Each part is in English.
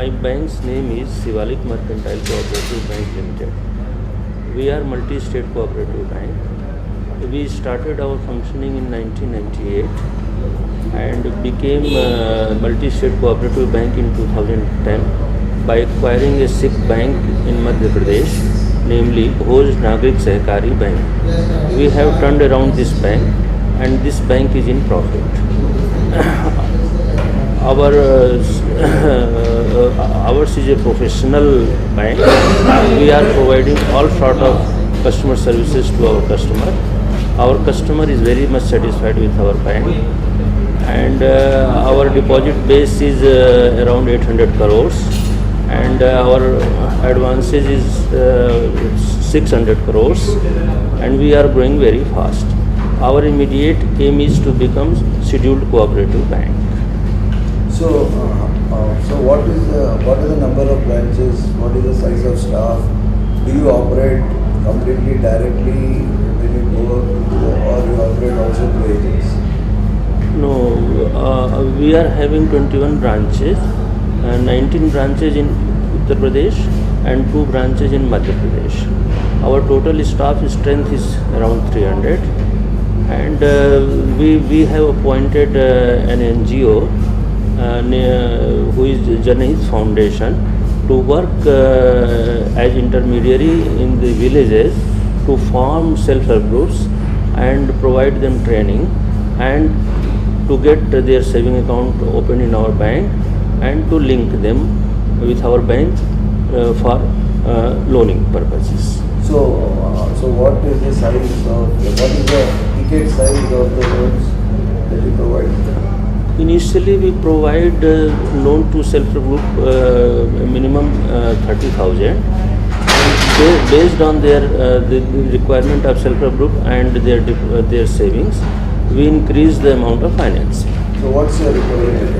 My bank's name is Sivalik Mercantile Cooperative Bank Limited. We are multi-state cooperative bank. We started our functioning in 1998 and became a multi-state cooperative bank in 2010 by acquiring a Sikh bank in Madhya Pradesh, namely Bhoj Nagrik Sahkari Bank. We have turned around this bank and this bank is in profit. Ours is a professional bank. We are providing all sort of customer services to our customer. Our customer is very much satisfied with our bank, and our deposit base is around 800 crores, and our advances is 600 crores, and we are growing very fast. Our immediate aim is to become scheduled cooperative bank. So what is the number of branches? What is the size of staff? Do you operate completely directly when you go, or you operate also through agents? No, we are having 21 branches, 19 branches in Uttar Pradesh and 2 branches in Madhya Pradesh. Our total staff strength is around 300, and we have appointed an NGO who is Janhiz Foundation to work as intermediary in the villages to form self-help groups and provide them training and to get their saving account open in our bank and to link them with our bank for loaning purposes. So what is the size of, what is the ticket size of the loans that you provide? Initially, we provide loan to self-help group minimum 30,000. Based on their the requirement of self-help group and their savings, we increase the amount of finance. So what's your recovery rate?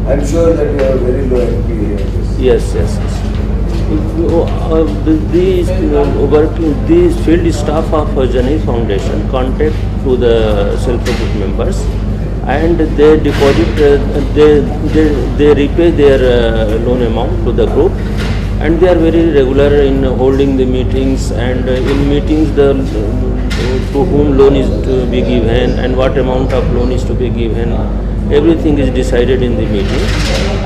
I'm sure that you have very low NPA. Yes. These field staff of Janhiz Foundation contact to the self-help group members, and they deposit, they repay their loan amount to the group, and they are very regular in holding the meetings, and in meetings to whom loan is to be given and what amount of loan is to be given, everything is decided in the meeting,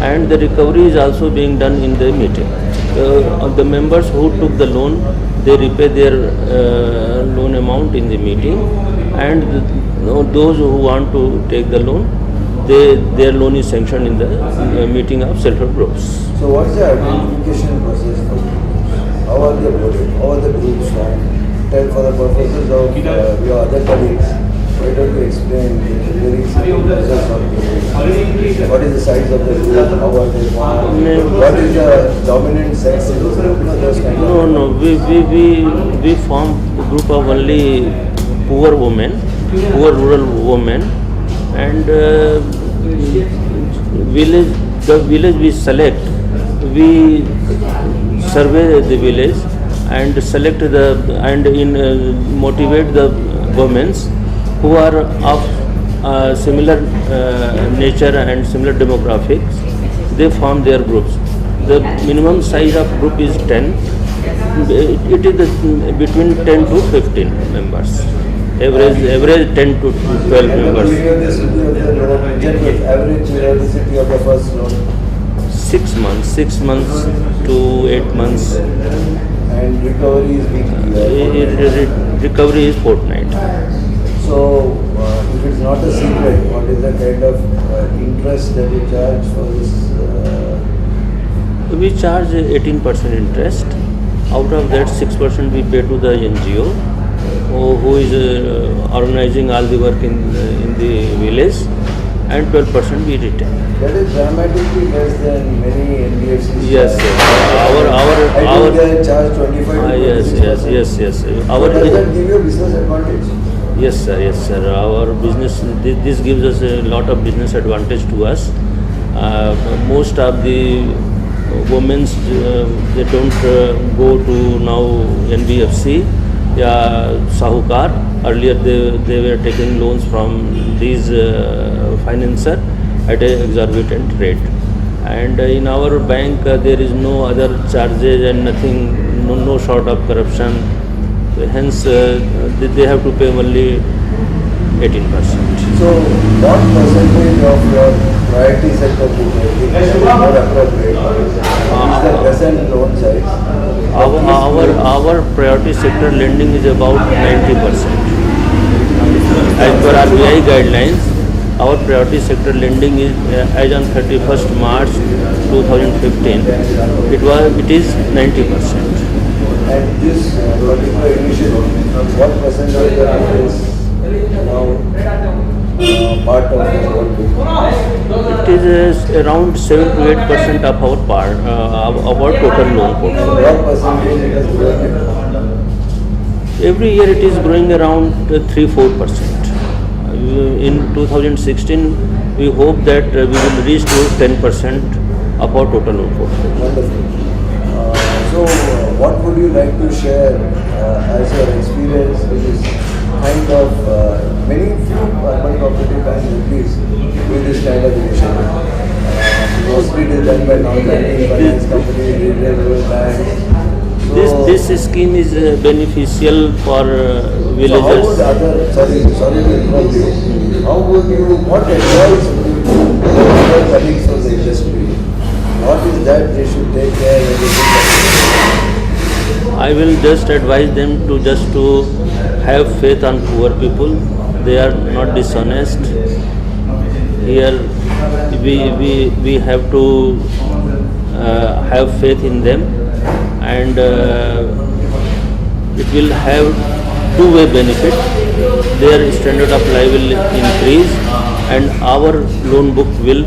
and the recovery is also being done in the meeting. The members who took the loan, they repay their loan amount in the meeting, and those who want to take the loan, their loan is sanctioned in the meeting of self-help groups. So what's the identification process for groups? How are they voted? How are the groups formed? Tell, for the purposes of your other colleagues, why don't you explain the very simple process of groups? What is the size of the group? How are they formed? What is the dominant sex in those groups? No. We form a group of only poor rural women, and the village we select, we survey the village and select motivate the women who are of similar nature and similar demographics. They form their groups. The minimum size of group is 10. It is between 10 to 15 members. Average 10 to 12 members. Average periodicity of the first loan? 6 months to 8 months. And recovery is weekly? Recovery is fortnight. So, if it's not a secret, what is the kind of interest that you charge for this? We charge 18% interest. Out of that, 6% we pay to the NGO, who is organizing all the work in the village, and 12% we retain. That is dramatically less than many NBFCs. Yes, sir. They charge 25%. Yes. Does that give you a business advantage? Yes, sir. Our business, this gives us a lot of business advantage to us. Most of the women, they don't go to now NBFC, Sahukar. Earlier they were taking loans from these financier at an exorbitant rate, And in our bank there is no other charges and nothing, no sort of corruption. Hence they have to pay only 18%. So, what percentage of your priority sector book is more appropriate? Is the present loan size? Our priority sector lending is about 90%. As per RBI guidelines, our priority sector lending is as on 31st March 2015. It is 90%. And this particular initiative, what percent of the book is now part of the loan book? It is around 7 to 8% of our total loan portfolio. What percentage it is growing? Every year it is growing around 3-4%. In 2016, we hope that we will reach to 10% of our total loan portfolio. Wonderful. So, what would you like to share as your experience with this kind of many few urban cooperative banks release with this kind of initiative? Mostly it is done by non-banking finance companies, retail banks. So, This scheme is beneficial for so how villagers. would sorry to interrupt you, what advice would you give to other colleagues from the industry? What is that they should take care when they think I will just advise them to have faith on poor people. They are not dishonest. Here we have to have faith in them, and it will have two-way benefit. Their standard of life will increase, and our loan book will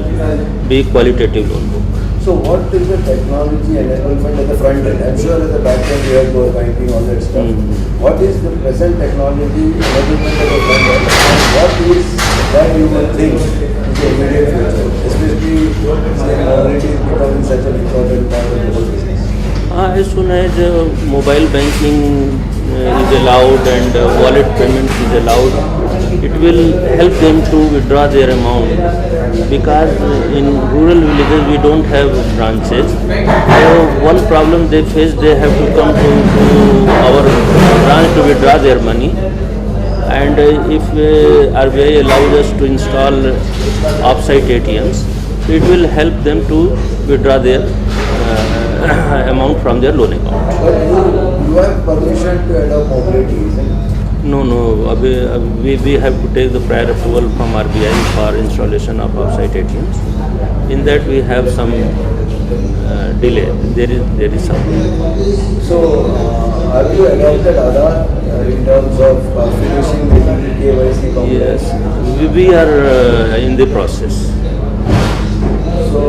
be qualitative loan book. So what is the technology enablement at the front end? I'm sure at the back end you have core banking, all that stuff. What is the present technology enablement at the front end? And what is that you will think in the immediate future? Especially since mobility is becoming such an important part of the whole business. As soon as mobile banking is allowed and wallet payment is allowed, it will help them to withdraw their amount, because in rural villages we don't have branches. So one problem they face, they have to come to our branch to withdraw their money. And if RBI allows us to install off-site ATMs, it will help them to withdraw their amount from their loan account. But you have permission to adopt mobility, isn't it? No, we have to take the prior approval from RBI for installation of off-site ATMs. In that we have some delay. There is some. So, have you adopted Aadhaar in terms of finishing the KYC compliance? Yes, we are in the process. So,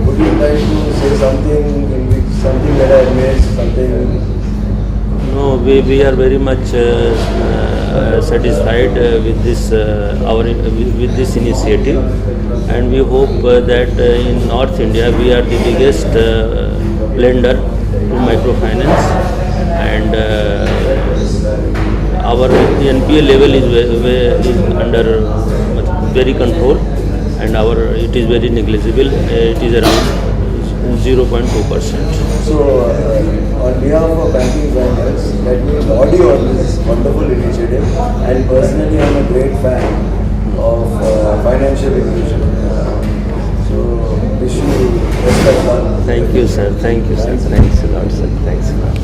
would you like to say something in which something that I missed, something? No, we are very much satisfied with this with this initiative, and we hope that in North India we are the biggest lender to microfinance, and our NPA level is under very control, and it is very negligible. It is around 0.2%. So, on behalf of banking bankers, let me laud you on this wonderful initiative, and personally I am a great fan of financial inclusion. So, wish you best of luck. Thank you, sir. Thanks a lot, sir. Thanks a lot.